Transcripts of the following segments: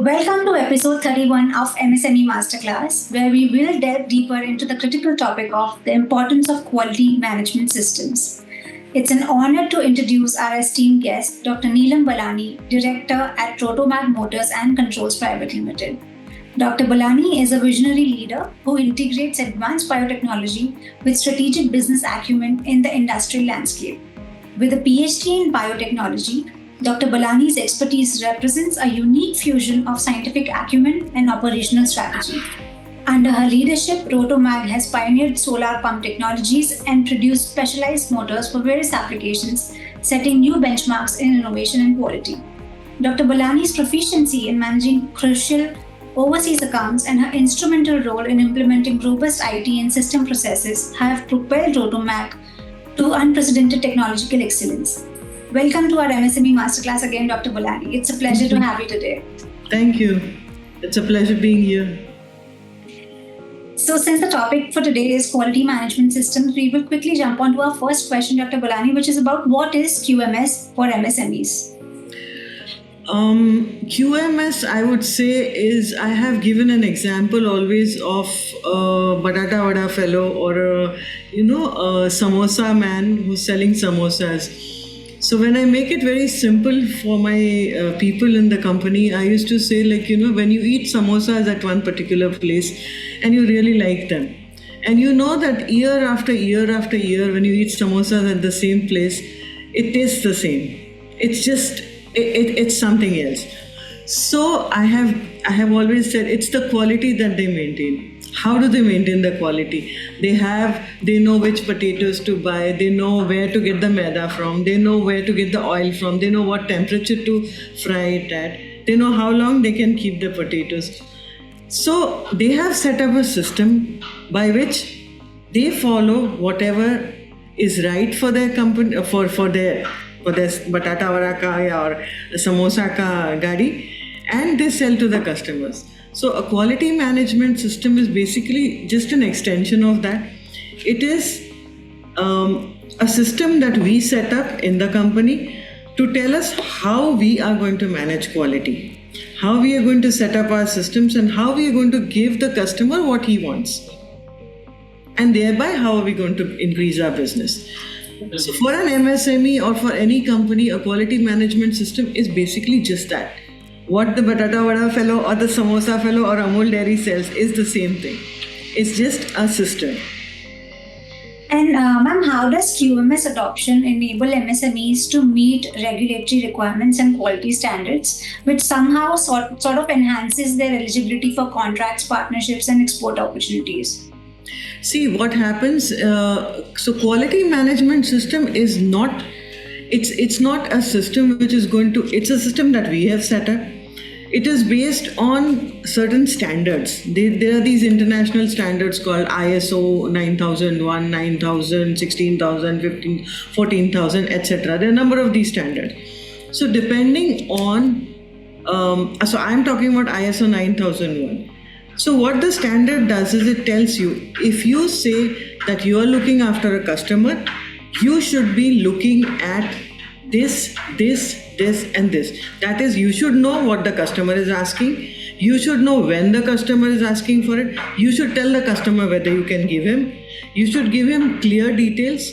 Welcome to episode 31 of MSME Masterclass, where we will delve deeper into the critical topic of the importance of quality management systems. It's an honor to introduce our esteemed guest, Dr. Neelam Balani, Director at Rotomag Motors and Controls Private Limited. Dr. Balani is a visionary leader who integrates advanced biotechnology with strategic business acumen in the industrial landscape. With a PhD in biotechnology, Dr. Balani's expertise represents a unique fusion of scientific acumen and operational strategy. Under her leadership, Rotomag has pioneered solar pump technologies and produced specialized motors for various applications, setting new benchmarks in innovation and quality. Dr. Balani's proficiency in managing crucial overseas accounts and her instrumental role in implementing robust IT and system processes have propelled Rotomag to unprecedented technological excellence. Welcome to our MSME Masterclass again, Dr. Balani. It's a pleasure to have you today. Thank you. It's a pleasure being here. So, since the topic for today is quality management systems, we will quickly jump on to our first question, Dr. Balani, which is about what is QMS for MSMEs? QMS, I would say, is I have given an example always of a batata vada fellow or a samosa man who's selling samosas. So when I make it very simple for my people in the company, I used to say when you eat samosas at one particular place and you really like them, and you know that year after year after year when you eat samosas at the same place, it tastes the same. It's just, it's something else. So I have always said it's the quality that they maintain. How do they maintain the quality? They know which potatoes to buy, they know where to get the maida from, they know where to get the oil from, they know what temperature to fry it at, they know how long they can keep the potatoes. So they have set up a system by which they follow whatever is right for their company, for their batata vada ka or samosa ka gadi, and they sell to the customers. So a quality management system is basically just an extension of that. It is a system that we set up in the company to tell us how we are going to manage quality, how we are going to set up our systems, and how we are going to give the customer what he wants. And thereby, how are we going to increase our business? So for an MSME or for any company, a quality management system is basically just that. What the batata vada fellow or the samosa fellow or Amul Dairy sells is the same thing. It's just a system. And ma'am, how does QMS adoption enable MSMEs to meet regulatory requirements and quality standards, which somehow sort of enhances their eligibility for contracts, partnerships, and export opportunities? See, what happens, so quality management system is not, it's not a system which is going to, it's a system that we have set up. It is based on certain standards. There are these international standards called ISO 9001, 9000, 16000, 15, 14000, etc. There are a number of these standards. So depending on, so I'm talking about ISO 9001. So what the standard does is it tells you, if you say that you are looking after a customer, you should be looking at this, and this. That is, you should know what the customer is asking. You should know when the customer is asking for it. You should tell the customer whether you can give him. You should give him clear details.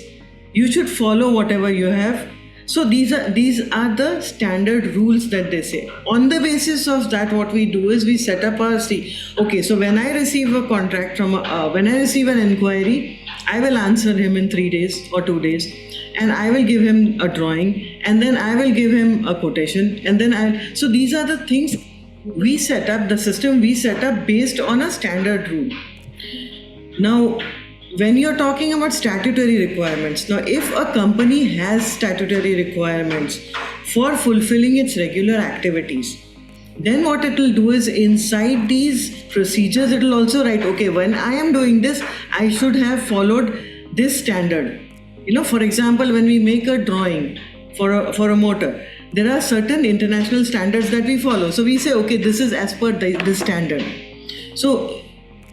You should follow whatever you have. So these are the standard rules that they say. On the basis of that, what we do is we set up our okay, so when I receive a contract from when I receive an inquiry, I will answer him in 3 days or 2 days, and I will give him a drawing, and then I will give him a quotation, and then so these are the things we set up, the system we set up based on a standard rule. Now, when you're talking about statutory requirements, now if a company has statutory requirements for fulfilling its regular activities, then what it will do is inside these procedures, it will also write, okay, when I am doing this, I should have followed this standard. For example, when we make a drawing for a motor, there are certain international standards that we follow. So we say, okay, this is as per this standard. So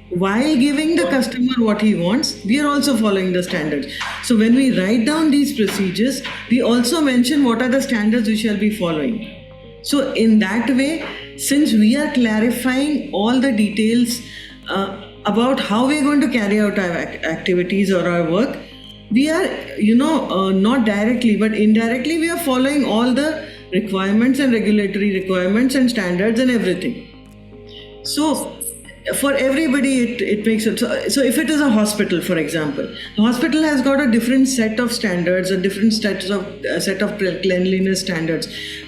while giving the customer what he wants, we are also following the standards. So when we write down these procedures, we also mention what are the standards we shall be following. So in that way, since we are clarifying all the details about how we are going to carry out our activities or our work, we are, not directly but indirectly, we are following all the requirements and regulatory requirements and standards and everything. So for everybody it makes it so if it is a hospital, for example, the hospital has got a different set of standards, a different set of cleanliness standards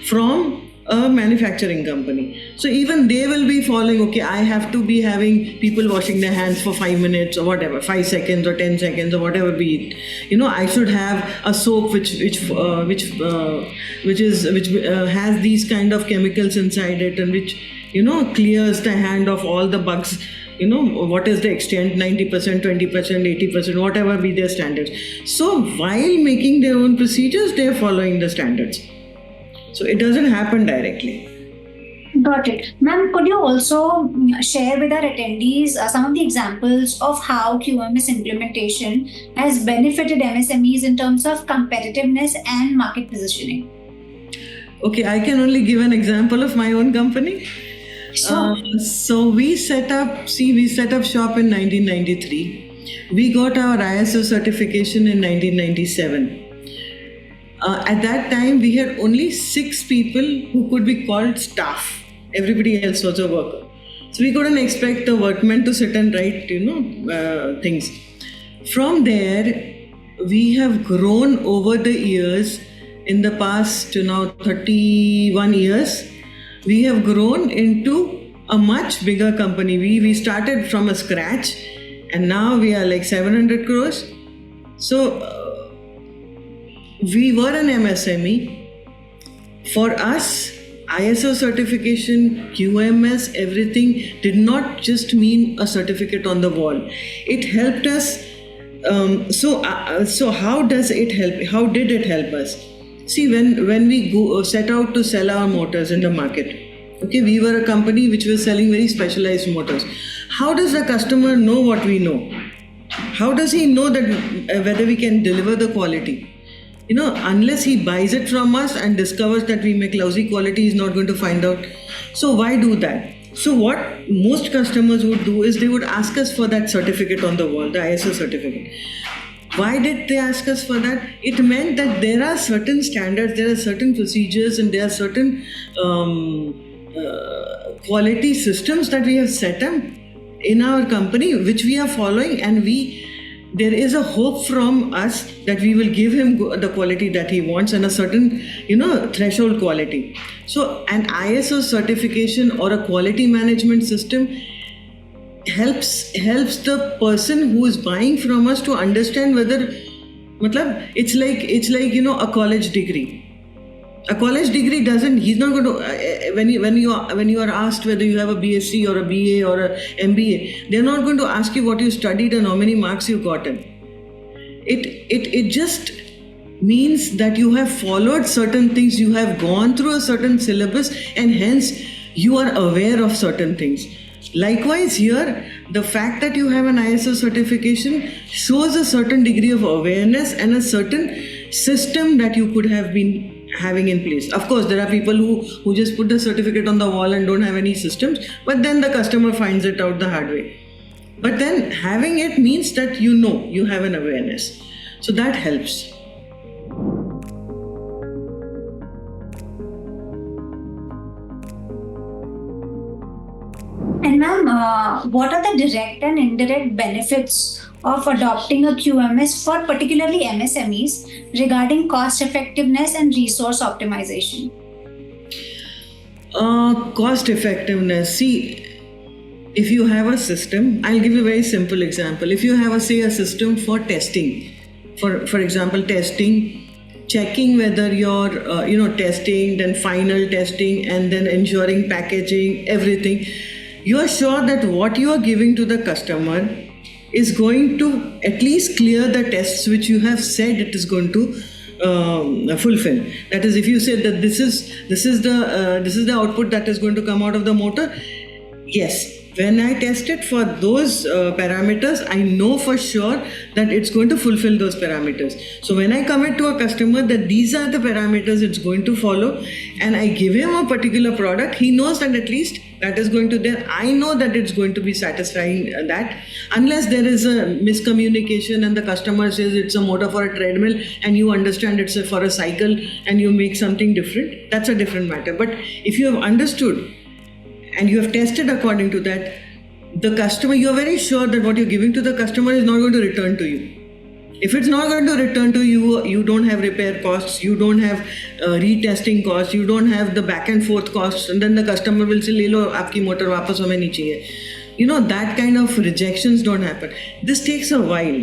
from a manufacturing company. So even they will be following, okay, I have to be having people washing their hands for 5 minutes or whatever, 5 seconds or 10 seconds or whatever be it. I should have a soap which has these kind of chemicals inside it, and which clears the hand of all the bugs. What is the extent, 90%, 20%, 80%, whatever be their standards. So while making their own procedures, they are following the standards. So it doesn't happen directly. Got it. Ma'am, could you also share with our attendees some of the examples of how QMS implementation has benefited MSMEs in terms of competitiveness and market positioning? Okay, I can only give an example of my own company. Sure. So we set up shop in 1993. We got our ISO certification in 1997. At that time, we had only 6 people who could be called staff. Everybody else was a worker. So we couldn't expect the workmen to sit and write, things. From there, we have grown over the years. In the past, now 31 years, we have grown into a much bigger company. We started from a scratch, and now we are like 700 crores. So we were an MSME. For us, ISO certification, QMS, everything did not just mean a certificate on the wall. It helped us. So how does it help? How did it help us? See, when we set out to sell our motors in the market, okay, we were a company which was selling very specialized motors. How does the customer know what we know? How does he know that whether we can deliver the quality? Unless he buys it from us and discovers that we make lousy quality, he's not going to find out. So why do that? So what most customers would do is they would ask us for that certificate on the wall, the ISO certificate. Why did they ask us for that? It meant that there are certain standards, there are certain procedures, and there are certain quality systems that we have set up in our company which we are following, and there is a hope from us that we will give him the quality that he wants and a certain threshold quality. So an ISO certification or a quality management system helps the person who is buying from us to understand whether it's like a college degree. A college degree he's not going to, when you are asked whether you have a BSc or a BA or a MBA, they're not going to ask you what you studied and how many marks you gotten. It just means that you have followed certain things, you have gone through a certain syllabus, and hence you are aware of certain things. Likewise here, the fact that you have an ISO certification shows a certain degree of awareness and a certain system that you could have been having in place. Of course, there are people who just put the certificate on the wall and don't have any systems, but then the customer finds it out the hard way. But then having it means that you have an awareness. So that helps. And ma'am, what are the direct and indirect benefits of adopting a QMS for particularly MSMEs regarding cost effectiveness and resource optimization? Cost effectiveness. See, if you have a system, I'll give you a very simple example. If you have a system for testing, for example, testing, checking whether you're testing, then final testing, and then ensuring packaging, everything, you are sure that what you are giving to the customer is going to at least clear the tests which you have said it is going to fulfill. That is, if you said that this is the output that is going to come out of the motor, yes, When I test it for those parameters, I know for sure that it's going to fulfill those parameters. So when I commit to a customer that these are the parameters it's going to follow, and I give him a particular product, he knows that at least that is going to there. I know that it's going to be satisfying that, unless there is a miscommunication and the customer says it's a motor for a treadmill and you understand it's for a cycle and you make something different, that's a different matter. But if you have understood and you have tested according to that, the customer, you are very sure that what you're giving to the customer is not going to return to you. If it's not going to return to you, you don't have repair costs, you don't have retesting costs, you don't have the back and forth costs, and then the customer will say, "Le lo, aapki motor wapas hame nahi chahiye." That kind of rejections don't happen. This takes a while.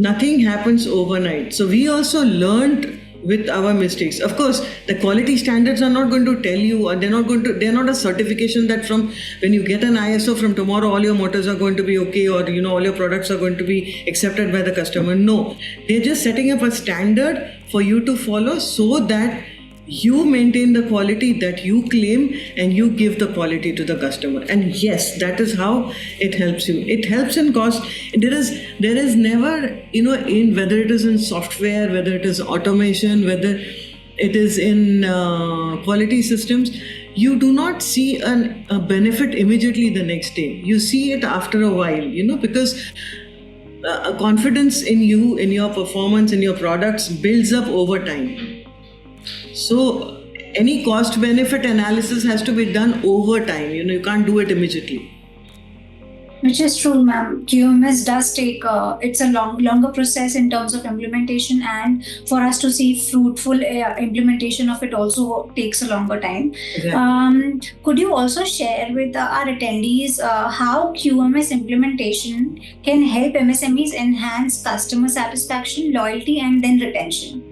Nothing happens overnight. So we also learned with our mistakes. Of course, the quality standards are not going to tell you, or they're not a certification that from when you get an ISO from tomorrow all your motors are going to be okay, or all your products are going to be accepted by the customer. No, they're just setting up a standard for you to follow so that you maintain the quality that you claim and you give the quality to the customer. And yes, that is how it helps you. It helps in cost. There is never, in whether it is in software, whether it is automation, whether it is in quality systems, you do not see a benefit immediately the next day. You see it after a while, because confidence in you, in your performance, in your products builds up over time. So any cost benefit analysis has to be done over time. You can't do it immediately. Which is true, ma'am. QMS does take, it's a longer process in terms of implementation, and for us to see fruitful implementation of it also takes a longer time. Exactly. Could you also share with our attendees how QMS implementation can help MSMEs enhance customer satisfaction, loyalty, and then retention?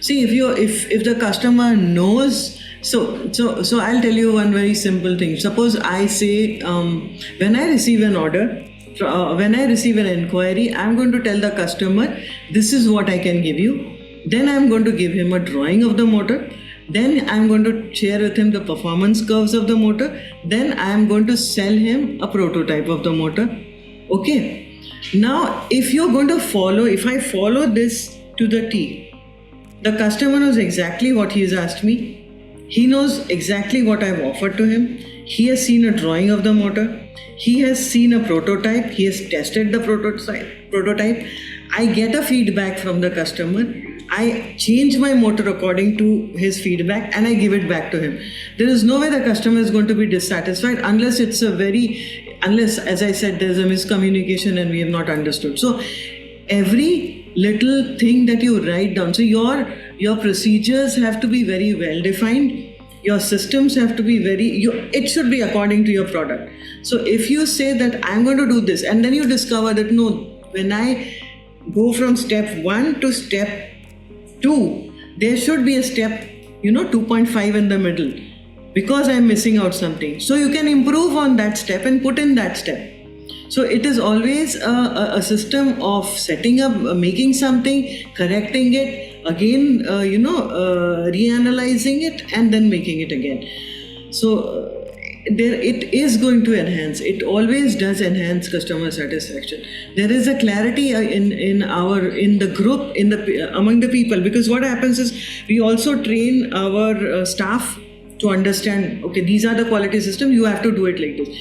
See, if the customer knows, so I'll tell you one very simple thing. Suppose I say, when I receive an order, when I receive an inquiry, I'm going to tell the customer, this is what I can give you. Then I'm going to give him a drawing of the motor. Then I'm going to share with him the performance curves of the motor. Then I'm going to sell him a prototype of the motor. Okay. Now, if I follow this to the T, the customer knows exactly what he has asked me. He knows exactly what I've offered to him. He has seen a drawing of the motor. He has seen a prototype. He has tested the prototype. I get a feedback from the customer. I change my motor according to his feedback and I give it back to him. There is no way the customer is going to be dissatisfied unless, as I said, there's a miscommunication and we have not understood. So every little thing that you write down, so your procedures have to be very well defined, your systems have to be it should be according to your product. So if you say that I'm going to do this, and then you discover that no, when I go from step 1 to step 2, there should be a step 2.5 in the middle, because I'm missing out something. So you can improve on that step and put in that step. So it is always a system of setting up, making something, correcting it, again, reanalyzing it, and then making it again. So it is going to enhance. It always does enhance customer satisfaction. There is a clarity in the group, among the people, because what happens is we also train our staff to understand. Okay, these are the quality systems. You have to do it like this.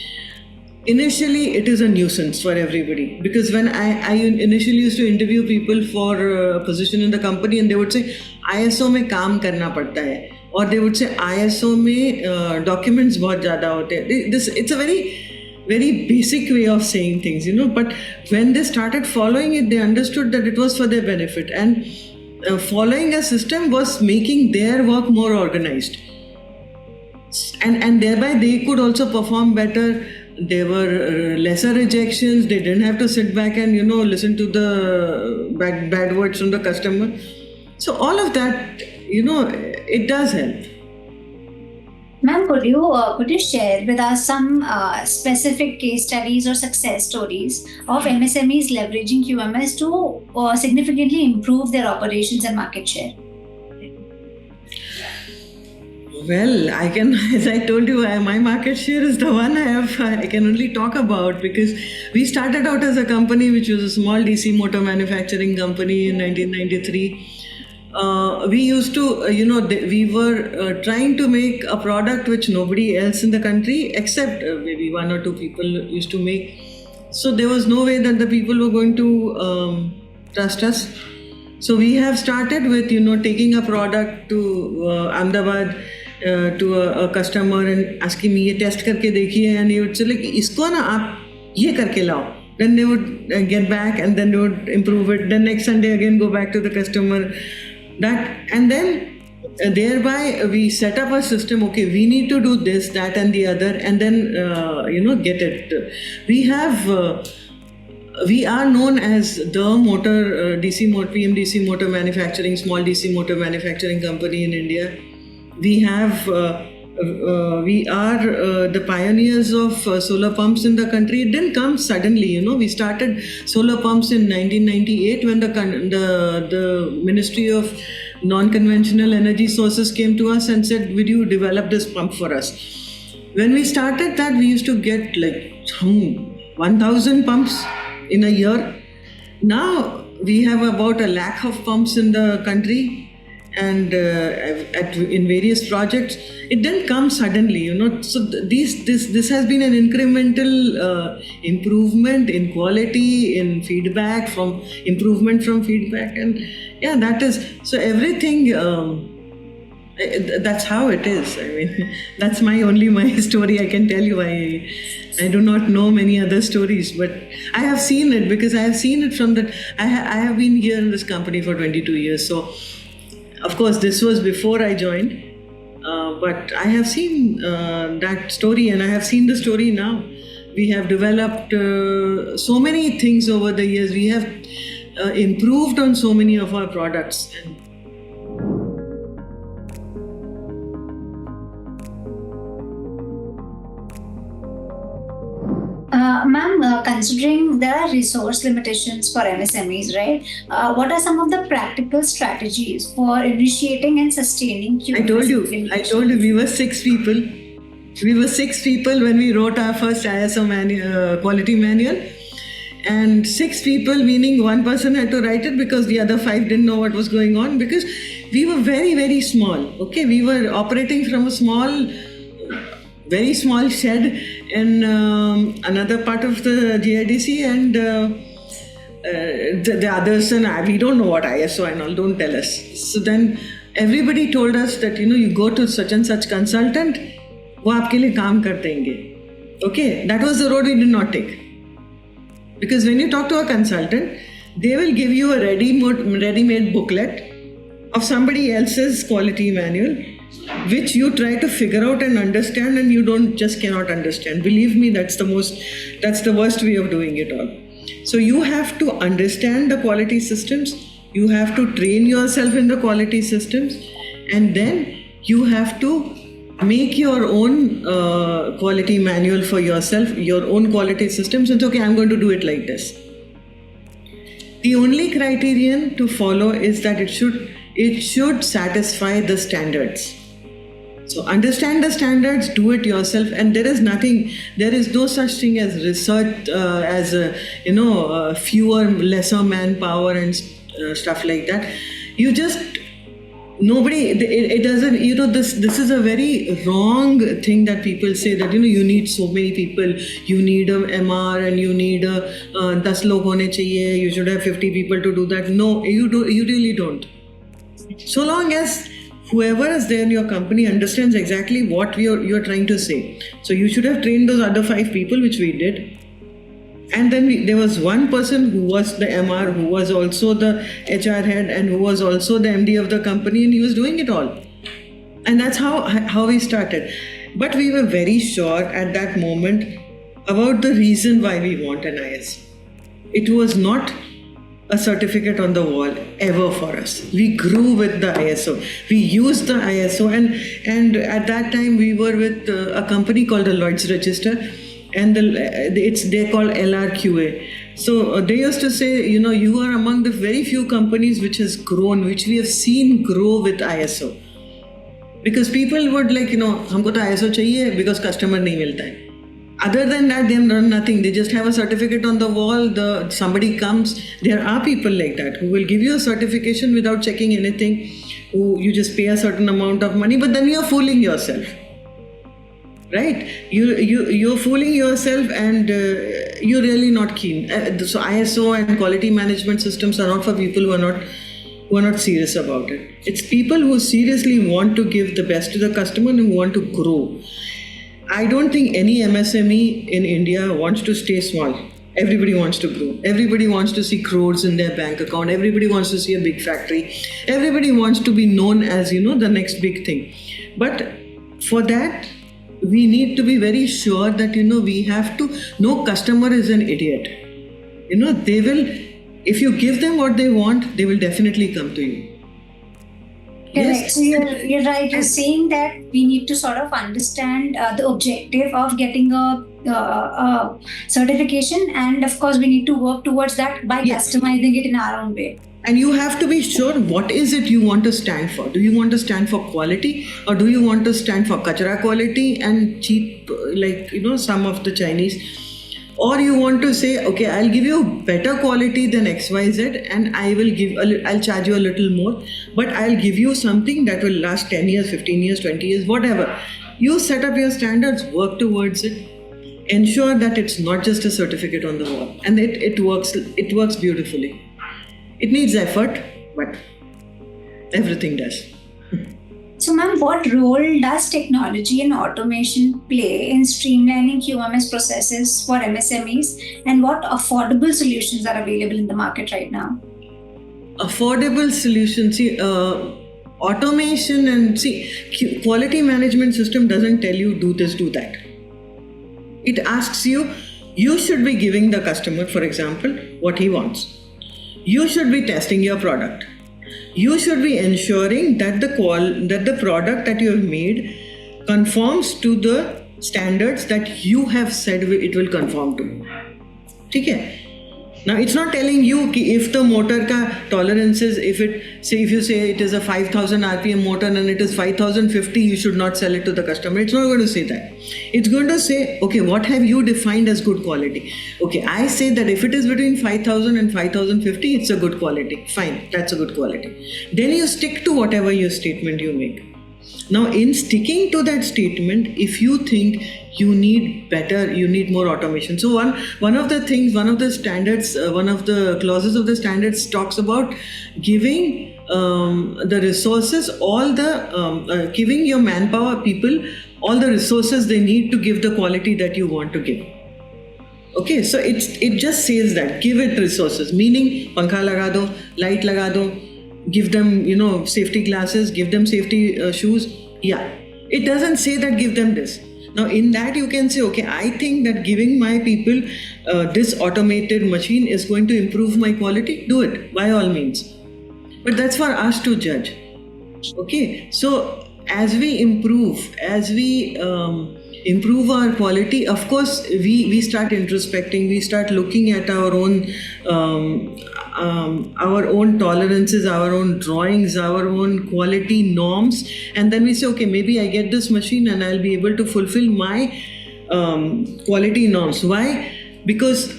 Initially, it is a nuisance for everybody, because when I initially used to interview people for a position in the company, and they would say, ISO में काम करना पड़ता है, or they would say ISO में documents बहुत ज़्यादा होते हैं. It's a very, very basic way of saying things, But when they started following it, they understood that it was for their benefit, and following a system was making their work more organized, and thereby they could also perform better. There were lesser rejections. They didn't have to sit back and listen to the bad words from the customer. So all of that, it does help. Ma'am, could you share with us some specific case studies or success stories of MSMEs leveraging QMS to significantly improve their operations and market share? Well, I can, as I told you, my market share is the one I can only talk about, because we started out as a company which was a small DC motor manufacturing company in 1993. We used to, we were trying to make a product which nobody else in the country, except maybe one or two people, used to make. So there was no way that the people were going to trust us. So we have started with, taking a product to Ahmedabad, to a customer and asking me, ये test करके देखिए, and he would say like, इसको ना आप ये करके लाओ. Then they would get back, and then they would improve it. Then next Sunday again go back to the customer. And then thereby we set up a system. Okay, we need to do this, that, and the other, and then get it. We are known as the motor DC motor PMDC motor manufacturing, small DC motor manufacturing company in India. We are the pioneers of solar pumps in the country. It didn't come suddenly, We started solar pumps in 1998 when the Ministry of Non-Conventional Energy Sources came to us and said, "Will you develop this pump for us?" When we started that, we used to get like 1,000 pumps in a year. Now we have about 100,000 of pumps in the country. And in various projects, it didn't come suddenly, So this has been an incremental improvement in quality, in feedback, improvement from feedback, and yeah, that is so everything. That's how it is. I mean, that's my story I can tell you. I do not know many other stories, but I have seen it, because I have seen it from that. I have been here in this company for 22 years, so. Of course, this was before I joined, but I have seen that story, and I have seen the story now. We have developed so many things over the years. We have improved on so many of our products. Ma'am, considering the resource limitations for MSMEs, right? What are some of the practical strategies for initiating and sustaining? I told you, we were 6 people. We were 6 people when we wrote our first ISO quality manual. And 6 people, meaning one person had to write it because the other 5 didn't know what was going on, because we were very, very small. Okay, we were operating from a very small shed in another part of the GIDC, and the others, and we don't know what ISO and all, don't tell us. So then everybody told us that, you go to such and such consultant, वो आपके लिए काम कर देंगे. Okay, that was the road we did not take. Because when you talk to a consultant, they will give you a ready-made booklet of somebody else's quality manual, which you try to figure out and understand, and you cannot understand. Believe me, that's the worst way of doing it all. So you have to understand the quality systems, you have to train yourself in the quality systems, and then you have to make your own quality manual for yourself, your own quality systems. It's okay, I'm going to do it like this. The only criterion to follow is that it should satisfy the standards. So understand the standards, do it yourself, and there is no such thing as research, fewer, lesser manpower and stuff like that. It doesn't, this is a very wrong thing that people say, that, you need so many people, you need a MR, and you need 10 log hone chahiye, you should have 50 people to do that. No, you really don't. So long as whoever is there in your company understands exactly what you're trying to say. So you should have trained those other 5 people, which we did. And then there was one person who was the MR, who was also the HR head, and who was also the MD of the company, and he was doing it all. And that's how we started. But we were very sure at that moment about the reason why we want an ISO. It was not a certificate on the wall ever for us. We grew with the ISO. We used the ISO, and at that time we were with a company called the Lloyd's Register, and they're called LRQA. So they used to say, you are among the very few companies which we have seen grow with ISO. because people would like, हमको तो ISO चाहिए because customer नहीं मिलता है. Other than that, they have done nothing. They just have a certificate on the wall. Somebody comes. There are people like that who will give you a certification without checking anything. Who you just pay a certain amount of money, but then you're fooling yourself, right? You're fooling yourself, and you're really not keen. So ISO and quality management systems are not for people who are not serious about it. It's people who seriously want to give the best to the customer and who want to grow. I don't think any MSME in India wants to stay small. Everybody wants to grow. Everybody wants to see crores in their bank account. Everybody wants to see a big factory. Everybody wants to be known as, the next big thing. But for that, we need to be very sure that, we have to, no customer is an idiot. They will, if you give them what they want, they will definitely come to you. Correct. Yes. So you're right. You're saying that we need to sort of understand the objective of getting a certification, and of course we need to work towards that by customizing it in our own way. And you have to be sure what is it you want to stand for. Do you want to stand for quality, or do you want to stand for kachra quality and cheap, like some of the Chinese? Or you want to say, okay, I'll give you better quality than XYZ, and I'll charge you a little more, but I'll give you something that will last 10 years, 15 years, 20 years, whatever. You set up your standards, work towards it, ensure that it's not just a certificate on the wall, and it works beautifully. It needs effort, but everything does. So, ma'am, what role does technology and automation play in streamlining QMS processes for MSMEs, and what affordable solutions are available in the market right now? Affordable solutions, automation and quality management system doesn't tell you do this, do that. It asks you should be giving the customer, for example, what he wants. You should be testing your product. You should be ensuring that the product that you have made conforms to the standards that you have said it will conform to. Okay? Now, it's not telling you if the motor ka tolerance is, if you say it is a 5000 RPM motor and it is 5050, you should not sell it to the customer. It's not going to say that. It's going to say, okay, what have you defined as good quality? Okay, I say that if it is between 5000 and 5050, it's a good quality. Fine, that's a good quality. Then you stick to whatever your statement you make. Now, in sticking to that statement, if you think you need more automation. So one of the standards, one of the clauses of the standards talks about giving the resources, giving your manpower people all the resources they need to give the quality that you want to give. Okay, so it just says that give it resources, meaning pankha laga do, light laga do, give them safety glasses, give them safety shoes. Yeah, it doesn't say that give them this. Now in that you can say, okay, I think that giving my people this automated machine is going to improve my quality. Do it by all means, but that's for us to judge. Okay, so as we improve our quality, of course we start introspecting, we start looking at our own tolerances, our own drawings, our own quality norms, and then we say, okay, maybe I get this machine and I'll be able to fulfill my quality norms. Why? Because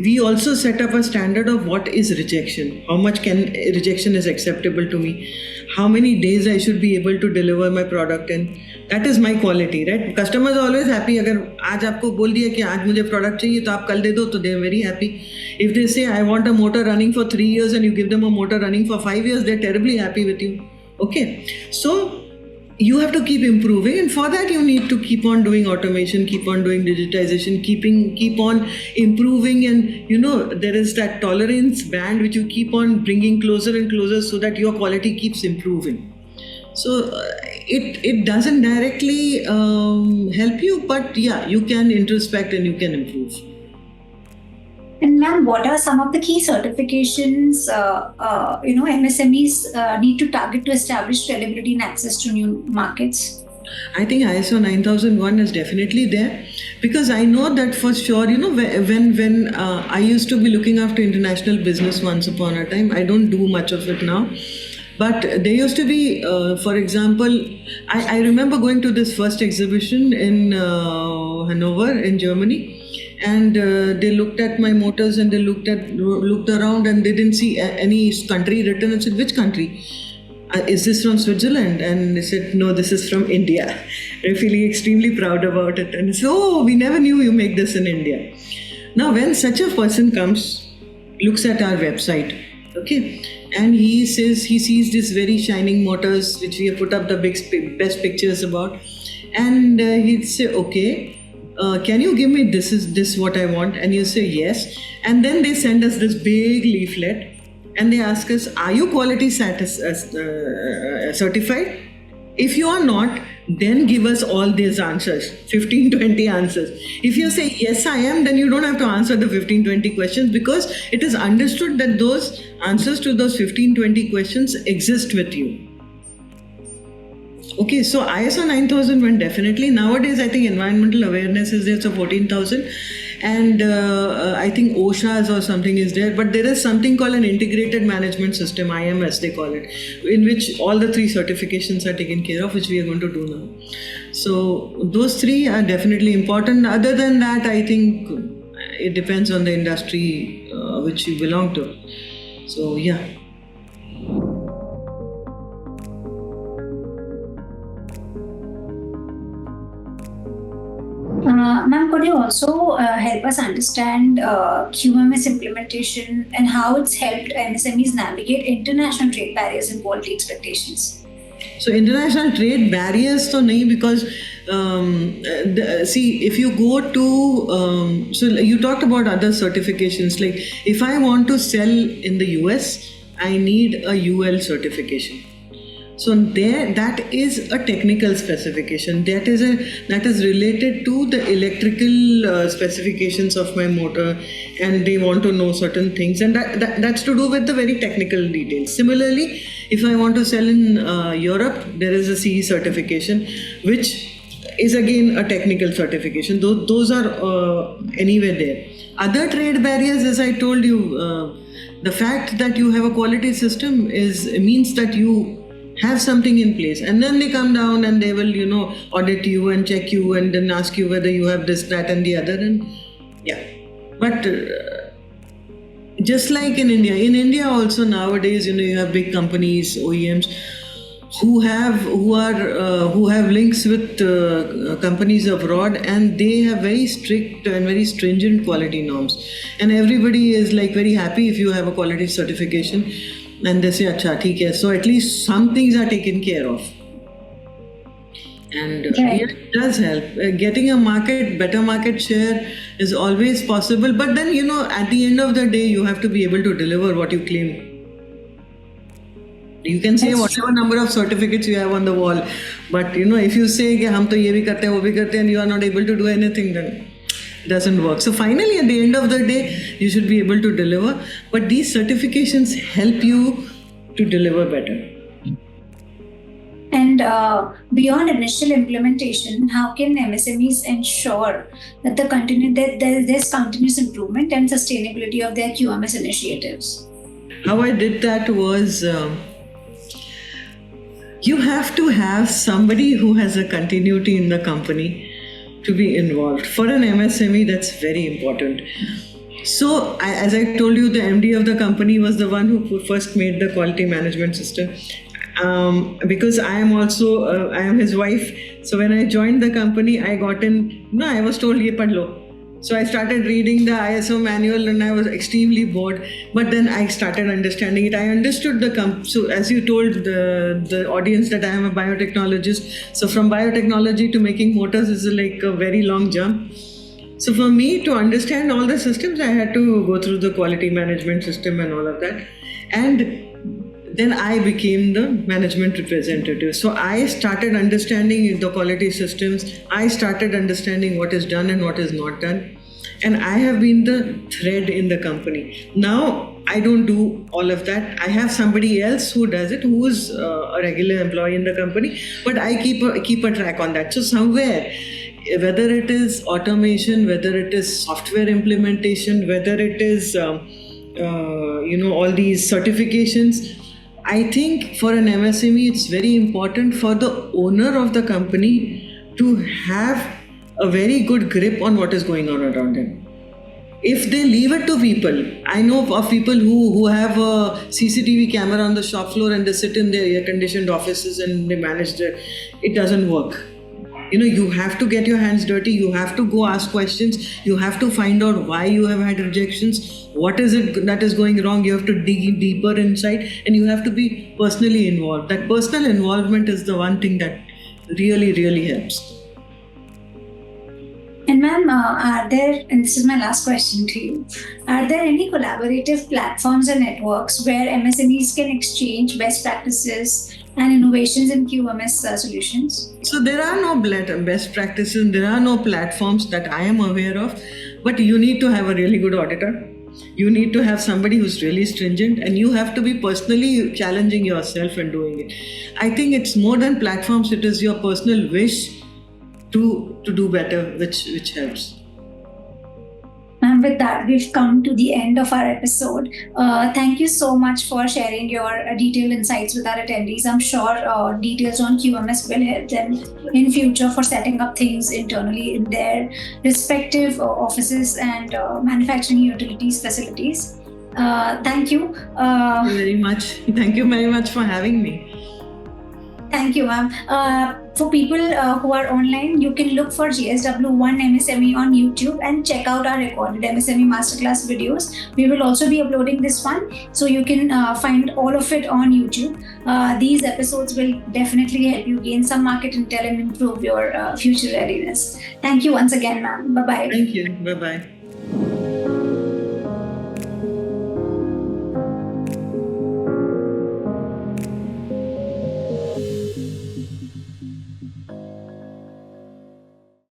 we also set up a standard of what is rejection, how much rejection is acceptable to me, how many days I should be able to deliver my product in. That is my quality, right? Customers are always happy. अगर आज आपको बोल दिया कि आज मुझे product चाहिए तो आप कल दे दो, तो they are very happy. If they say I want a motor running for 3 years and you give them a motor running for 5 years, they're terribly happy with you. Okay, so you have to keep improving, and for that you need to keep on doing automation, keep on doing digitization, keep on improving, and there is that tolerance band which you keep on bringing closer and closer so that your quality keeps improving. So it doesn't directly help you, but yeah, you can introspect and you can improve. And ma'am, what are some of the key certifications MSMEs need to target to establish credibility and access to new markets? I think ISO 9001 is definitely there, because I know that for sure, when I used to be looking after international business once upon a time, I don't do much of it now. But there used to be, for example, I remember going to this first exhibition in Hanover in Germany, and they looked at my motors and they looked around and they didn't see any country written. I said, which country? Is this from Switzerland? And they said, no, this is from India. They're feeling extremely proud about it. And so, oh, we never knew you make this in India. Now, when such a person comes, looks at our website, okay, and he says he sees these very shining motors, which we have put up the best pictures about, and he'd say, okay, can you give me this what I want? And you say yes, and then they send us this big leaflet. And they ask us, are you quality certified? If you are not, then give us all these answers, 15, 20 answers. If you say, yes, I am, then you don't have to answer the 15, 20 questions, because it is understood that those answers to those 15, 20 questions exist with you. Okay, so ISO 9001 definitely. Nowadays, I think environmental awareness is there, so 14,000. And I think OSHA's or something is there. But there is something called an integrated management system, IMS they call it, in which all the 3 certifications are taken care of, which we are going to do now. So those 3 are definitely important. Other than that, I think it depends on the industry which you belong to. So yeah. Ma'am, could you also help us understand QMS implementation and how it's helped MSMEs navigate international trade barriers and quality expectations? So international trade barriers to nahi, because see, if you go to so you talked about other certifications, like if I want to sell in the US, I need a UL certification. So there, that is a technical specification. That is related to the electrical specifications of my motor, and they want to know certain things, and that's to do with the very technical details. Similarly, if I want to sell in Europe, there is a CE certification, which is again a technical certification. Those are anywhere there. Other trade barriers, as I told you, the fact that you have a quality system means that you have something in place, and then they come down and they will audit you and check you and then ask you whether you have this, that and the other, and yeah. But just like in India also nowadays, you have big companies, OEMs, who have links with companies abroad, and they have very strict and very stringent quality norms, and everybody is like very happy if you have a quality certification. And they say, acha, theek hai. So at least some things are taken care of. And Right. it does help. Getting a better market share is always possible. But then, at the end of the day, you have to be able to deliver what you claim. You can say That's whatever number of certificates you have on the wall. But, if you say, कि हम तो ये भी करते हैं, वो भी करते हैं, and you are not able to do anything, then it doesn't work. So finally, at the end of the day, you should be able to deliver. But these certifications help you to deliver better. And beyond initial implementation, how can MSMEs ensure that there's continuous improvement and sustainability of their QMS initiatives? How I did that was you have to have somebody who has a continuity in the company to be involved. For an MSME, that's very important. So, as I told you, the MD of the company was the one who first made the quality management system. Because I am his wife. So when I joined the company, I was told, ye pad lo. So I started reading the ISO manual and I was extremely bored. But then I started understanding it. I understood so as you told the audience that I am a biotechnologist. So from biotechnology to making motors is like a very long jump. So for me to understand all the systems, I had to go through the quality management system and all of that. And then I became the management representative. So I started understanding the quality systems. I started understanding what is done and what is not done. And I have been the thread in the company. Now, I don't do all of that. I have somebody else who does it, who is a regular employee in the company. But I keep a track on that. So somewhere, whether it is automation, whether it is software implementation, whether it is all these certifications, I think for an MSME, it's very important for the owner of the company to have a very good grip on what is going on around him. If they leave it to people, I know of people who have a CCTV camera on the shop floor and they sit in their air-conditioned offices and they manage it doesn't work. You have to get your hands dirty, you have to go ask questions, you have to find out why you have had rejections, what is it that is going wrong, you have to dig deeper inside, and you have to be personally involved. That personal involvement is the one thing that really helps. And ma'am, are there, and this is my last question to you, are there any collaborative platforms or networks where MSMEs can exchange best practices and innovations in QMS solutions? So there are no best practices, there are no platforms that I am aware of, but you need to have a really good auditor. You need to have somebody who's really stringent, and you have to be personally challenging yourself and doing it. I think it's more than platforms, it is your personal wish to do better, which helps. And with that, we've come to the end of our episode. Thank you so much for sharing your detailed insights with our attendees. I'm sure details on QMS will help them in future for setting up things internally in their respective offices and manufacturing utilities facilities. Thank you. Very much. Thank you very much for having me. Thank you, ma'am. For people who are online, you can look for GSW1 MSME on YouTube and check out our recorded MSME Masterclass videos. We will also be uploading this one, so you can find all of it on YouTube. These episodes will definitely help you gain some market intel and improve your future readiness. Thank you once again, ma'am. Bye-bye. Thank you. Bye-bye.